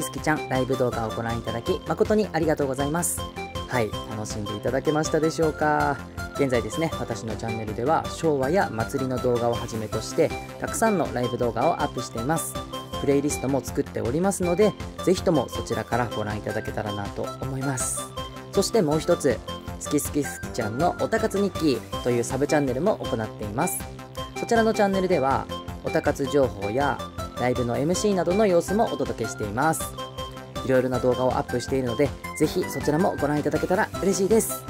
好きちゃんライブ動画をご覧いただき誠にありがとうございます。はい、楽しんでいただけましたでしょうか。現在ですね、私のチャンネルでは昭和や祭りの動画をはじめとしてたくさんのライブ動画をアップしています。プレイリストも作っておりますので、ぜひともそちらからご覧いただけたらなと思います。そしてもう一つ、好きちゃんのおたかつ日記というサブチャンネルも行っています。そちらのチャンネルではおたかつ情報やライブの MC などの様子もお届けしています。いろいろな動画をアップしているので、ぜひそちらもご覧いただけたら嬉しいです。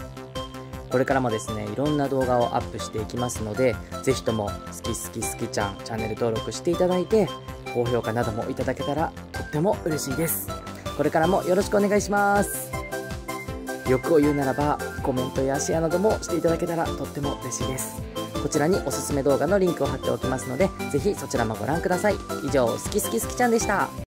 これからもですね、いろんな動画をアップしていきますので、ぜひとも好きちゃんチャンネル登録していただいて、高評価などもいただけたらとっても嬉しいです。これからもよろしくお願いします。欲を言うならばコメントやシェアなどもしていただけたらとっても嬉しいです。こちらにおすすめ動画のリンクを貼っておきますので、ぜひそちらもご覧ください。以上、好きちゃんでした。